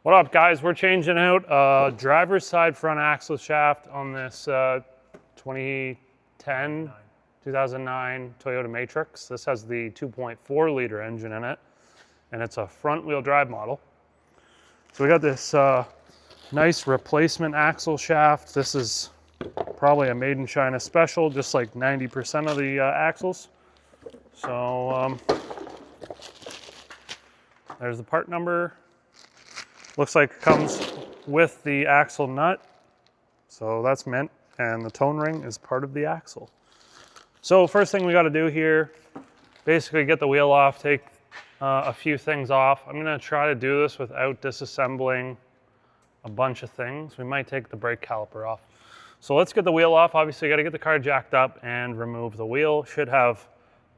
What up, guys? We're changing out driver's side front axle shaft on this 2009 Toyota Matrix. This has the 2.4 liter engine in it, and it's a front wheel drive model. So we got this nice replacement axle shaft. This is probably a made in China special, just like 90% of the axles. So there's the part number. Looks like it comes with the axle nut, so that's mint, and the tone ring is part of the axle. So first thing we got to do here, basically get the wheel off, take a few things off. I'm going to try to do this without disassembling a bunch of things. We might take the brake caliper off. So let's get the wheel off. Obviously, got to get the car jacked up and remove the wheel. Should have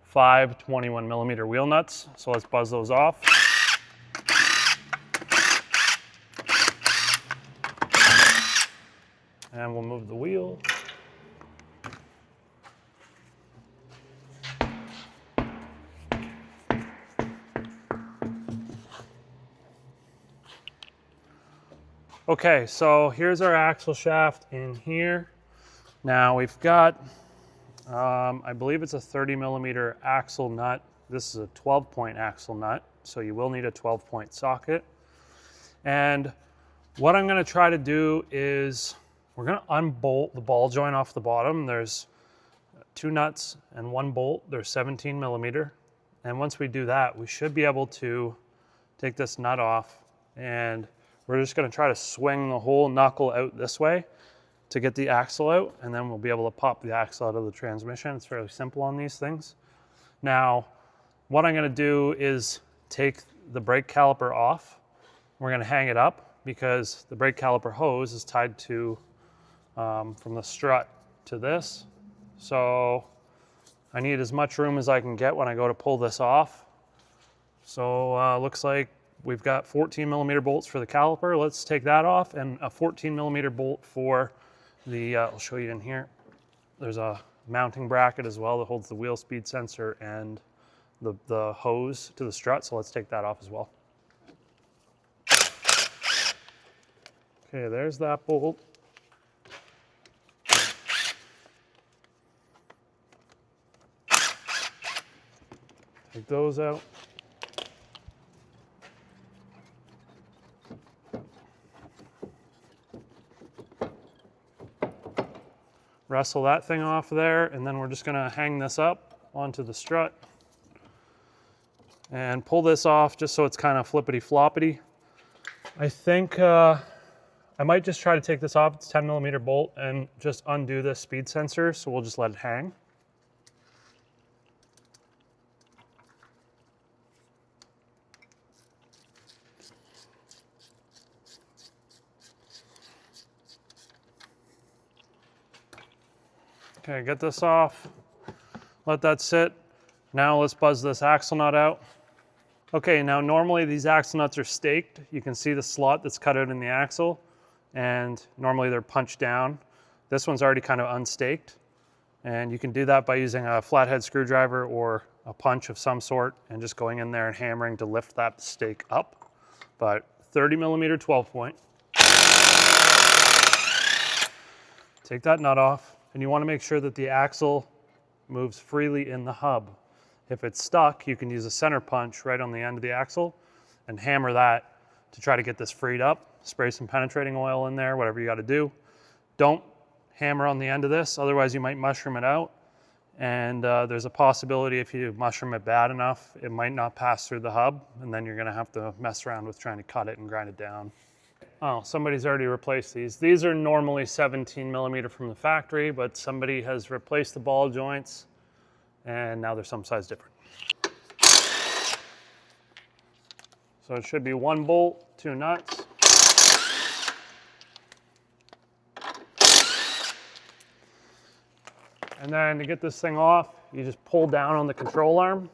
5 21mm wheel nuts, so let's buzz those off. And we'll move the wheel. Okay, so here's our axle shaft in here. Now we've got, I believe it's a 30mm axle nut. This is a 12-point axle nut, so you will need a 12-point socket. And what I'm gonna try to do is, we're gonna unbolt the ball joint off the bottom. There's 2 nuts and 1 bolt. They're 17mm. And once we do that, we should be able to take this nut off, and we're just gonna try to swing the whole knuckle out this way to get the axle out, and then we'll be able to pop the axle out of the transmission. It's fairly simple on these things. Now, what I'm gonna do is take the brake caliper off. We're gonna hang it up because the brake caliper hose is tied to from the strut to this. So I need as much room as I can get when I go to pull this off. So looks like we've got 14mm bolts for the caliper. Let's take that off, and a 14mm bolt for the, I'll show you in here. There's a mounting bracket as well that holds the wheel speed sensor and the hose to the strut. So let's take that off as well. Okay, there's that bolt. Take those out. Wrestle that thing off there, and then we're just gonna hang this up onto the strut and pull this off just so it's kind of flippity floppity. I think I might just try to take this off. It's 10mm bolt, and just undo this speed sensor, so we'll just let it hang. Okay, get this off, let that sit. Now let's buzz this axle nut out. Okay, now normally these axle nuts are staked. You can see the slot that's cut out in the axle, and normally they're punched down. This one's already kind of unstaked, and you can do that by using a flathead screwdriver or a punch of some sort and just going in there and hammering to lift that stake up. But 30mm 12-point. Take that nut off. And you want to make sure that the axle moves freely in the hub. If it's stuck, you can use a center punch right on the end of the axle and hammer that to try to get this freed up. Spray some penetrating oil in there, whatever you got to do. Don't hammer on the end of this, otherwise you might mushroom it out. And there's a possibility if you mushroom it bad enough, it might not pass through the hub, and then you're going to have to mess around with trying to cut it and grind it down. Oh, somebody's already replaced these. These are normally 17mm from the factory, but somebody has replaced the ball joints, and now they're some size different. So it should be 1 bolt, 2 nuts. And then to get this thing off, you just pull down on the control arm,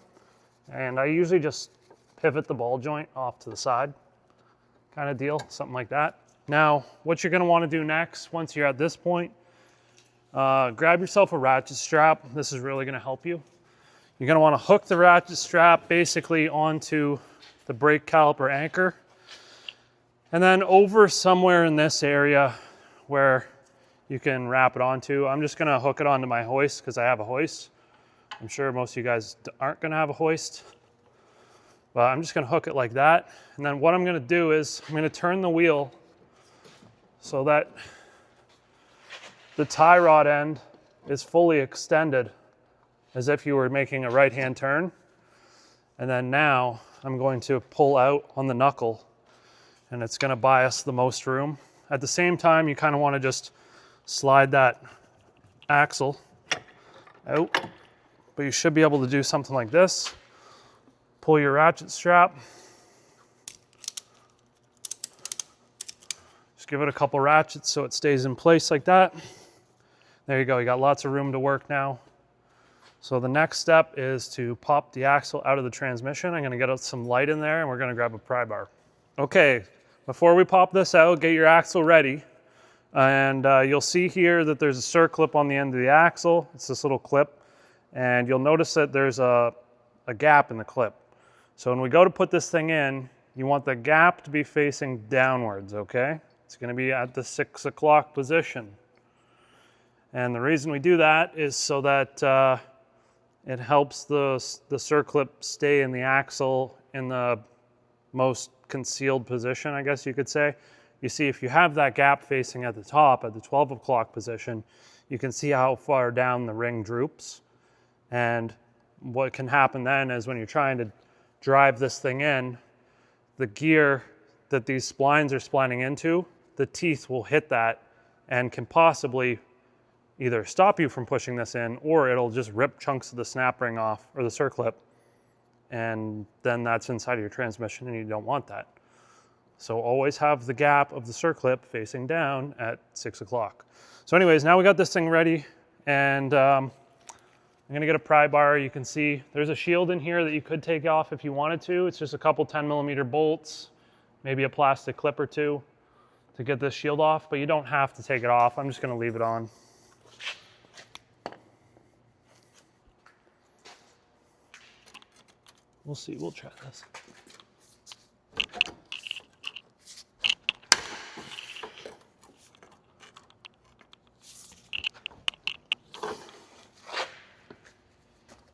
and I usually just pivot the ball joint off to the side. Kind of deal, something like that. Now, what you're gonna wanna do next, once you're at this point, grab yourself a ratchet strap. This is really gonna help you. You're gonna wanna hook the ratchet strap basically onto the brake caliper anchor, And then over somewhere in this area where you can wrap it onto, I'm just gonna hook it onto my hoist because I have a hoist. I'm sure most of you guys aren't gonna have a hoist, but I'm just gonna hook it like that. And then what I'm gonna do is I'm gonna turn the wheel so that the tie rod end is fully extended as if you were making a right-hand turn. And then now I'm going to pull out on the knuckle and it's gonna buy us the most room. At the same time, you kind of wanna just slide that axle out, but you should be able to do something like this. Pull your ratchet strap. Just give it a couple ratchets so it stays in place like that. There you go, you got lots of room to work now. So the next step is to pop the axle out of the transmission. I'm gonna get some light in there and we're gonna grab a pry bar. Okay, before we pop this out, get your axle ready. And you'll see here that there's a circlip on the end of the axle. It's this little clip. And you'll notice that there's a gap in the clip. So when we go to put this thing in, you want the gap to be facing downwards, okay? It's gonna be at the 6 o'clock position. And the reason we do that is so that it helps the circlip stay in the axle in the most concealed position, I guess you could say. You see, if you have that gap facing at the top, at the 12 o'clock position, you can see how far down the ring droops. And what can happen then is when you're trying to drive this thing in, the gear that these splines are splining into, the teeth will hit that and can possibly either stop you from pushing this in, or it'll just rip chunks of the snap ring off, or the circlip, and then that's inside of your transmission and you don't want that. So always have the gap of the circlip facing down at 6 o'clock. So anyways, now we got this thing ready, and I'm gonna get a pry bar. You can see there's a shield in here that you could take off if you wanted to. It's just a couple 10mm bolts, maybe a plastic clip or two to get this shield off, but you don't have to take it off. I'm just gonna leave it on. We'll see, we'll try this.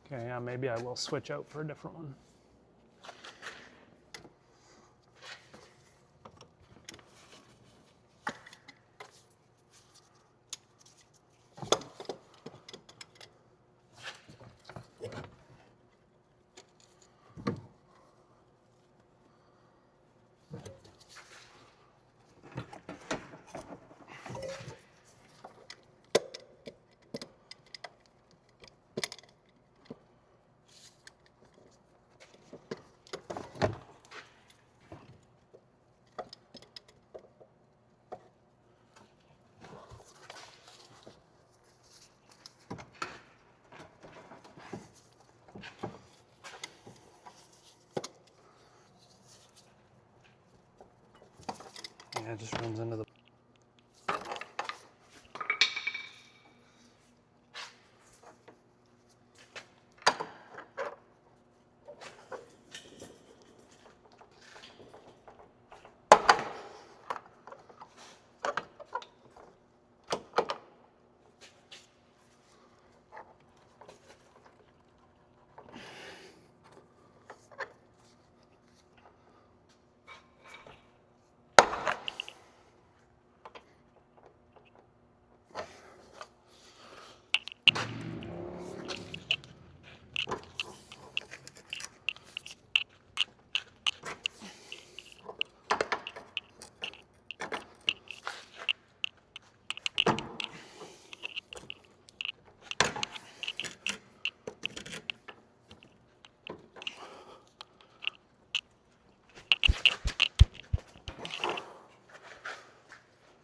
Okay, yeah, maybe I will switch out for a different one. Yeah, it just runs into the...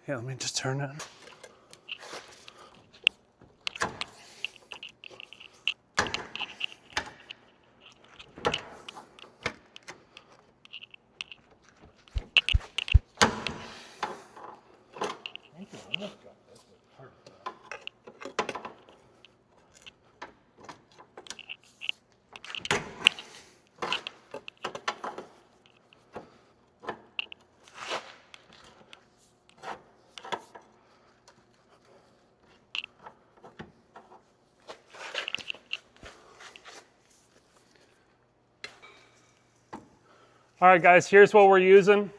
Yeah, let me just turn it. All right, guys, here's what we're using.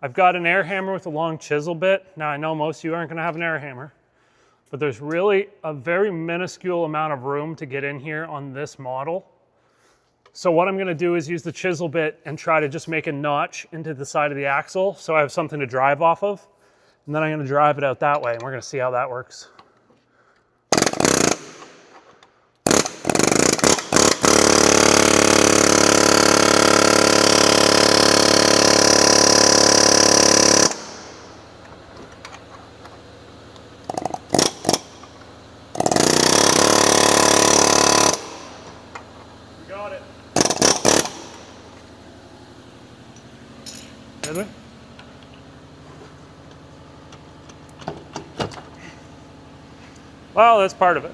I've got an air hammer with a long chisel bit. Now, I know most of you aren't gonna have an air hammer, but there's really a very minuscule amount of room to get in here on this model. So what I'm gonna do is use the chisel bit and try to just make a notch into the side of the axle so I have something to drive off of. And then I'm gonna drive it out that way, and we're gonna see how that works. Got it. Did we? Well, that's part of it.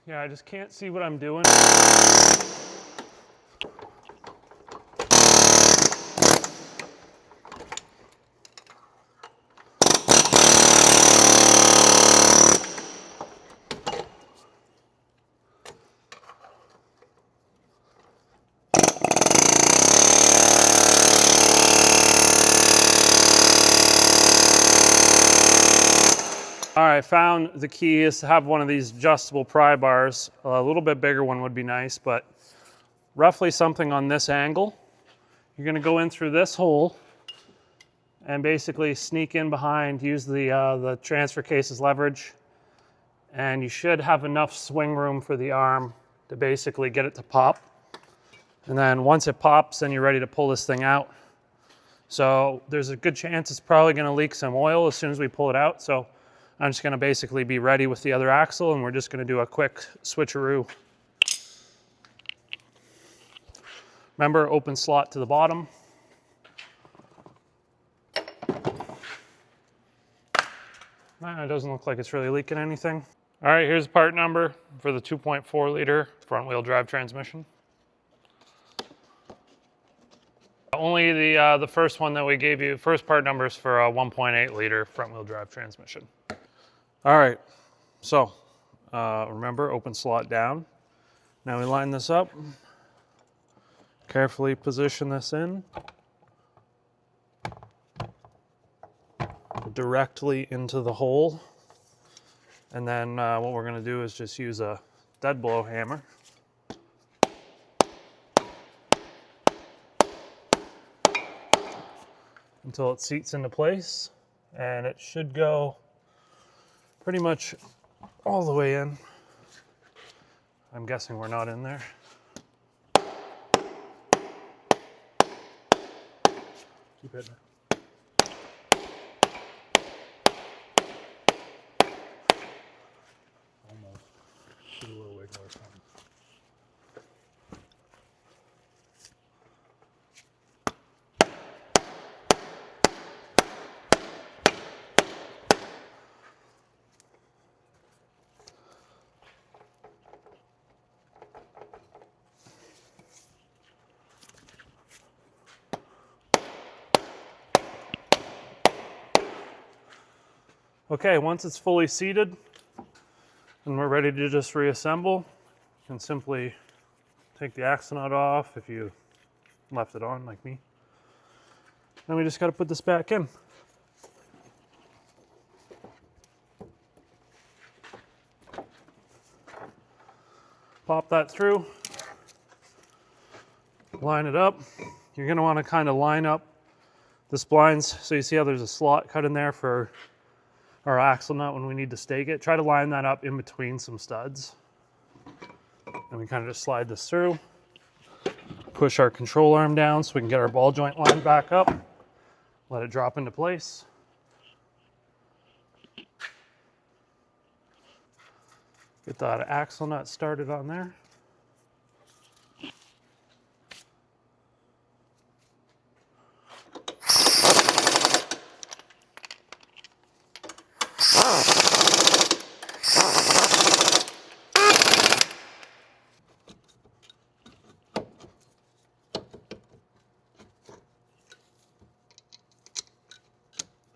Yeah, I just can't see what I'm doing. All right, found the key is to have one of these adjustable pry bars. A little bit bigger one would be nice, but roughly something on this angle. You're gonna go in through this hole and basically sneak in behind, use the transfer case as leverage, and you should have enough swing room for the arm to basically get it to pop. And then once it pops, then you're ready to pull this thing out. So there's a good chance it's probably gonna leak some oil as soon as we pull it out. So I'm just gonna basically be ready with the other axle, and we're just gonna do a quick switcheroo. Remember, open slot to the bottom. It doesn't look like it's really leaking anything. All right, here's the part number for the 2.4 liter front wheel drive transmission. Only the first one that we gave you, first part numbers for a 1.8 liter front wheel drive transmission. All right, so remember, open slot down. Now we line this up, carefully position this in directly into the hole. And then what we're gonna do is just use a dead blow hammer. Until it seats into place, and it should go pretty much all the way in. I'm guessing we're not in there. Keep hitting it. Almost. Should a little wiggle or something. Okay, once it's fully seated and we're ready to just reassemble, you can simply take the axle nut off if you left it on like me. Then we just got to put this back in. Pop that through, line it up. You're going to want to kind of line up the splines. So you see how there's a slot cut in there for our axle nut when we need to stake it. Try to line that up in between some studs. And we kind of just slide this through, push our control arm down so we can get our ball joint line back up. Let it drop into place. Get that axle nut started on there.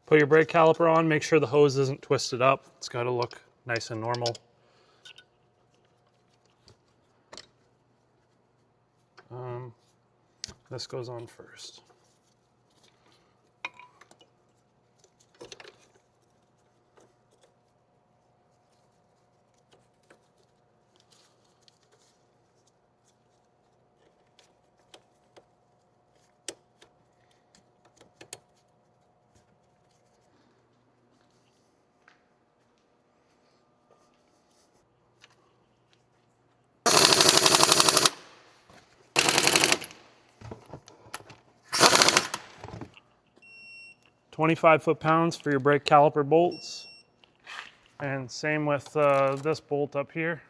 Put your brake caliper on, make sure the hose isn't twisted up. It's got to look nice and normal. This goes on first. $25 foot-pounds for your brake caliper bolts. And same with this bolt up here.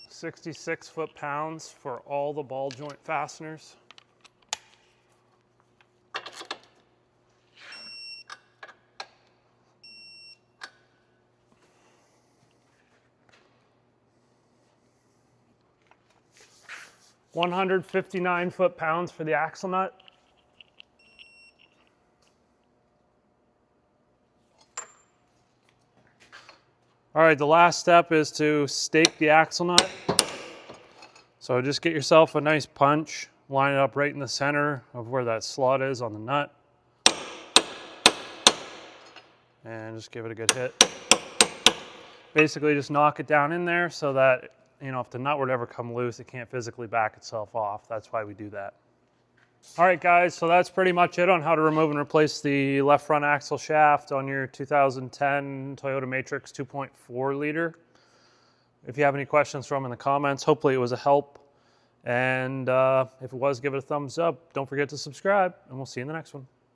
66 foot-pounds for all the ball joint fasteners. $159 foot-pounds for the axle nut. All right, the last step is to stake the axle nut. So just get yourself a nice punch, line it up right in the center of where that slot is on the nut. And just give it a good hit. Basically just knock it down in there so that, you know, if the nut were to ever come loose, it can't physically back itself off. That's why we do that. All right, guys, so that's pretty much it on how to remove and replace the left front axle shaft on your 2010 Toyota Matrix 2.4 liter. If you have any questions, throw them in the comments. Hopefully it was a help. And if it was, give it a thumbs up. Don't forget to subscribe, and we'll see you in the next one.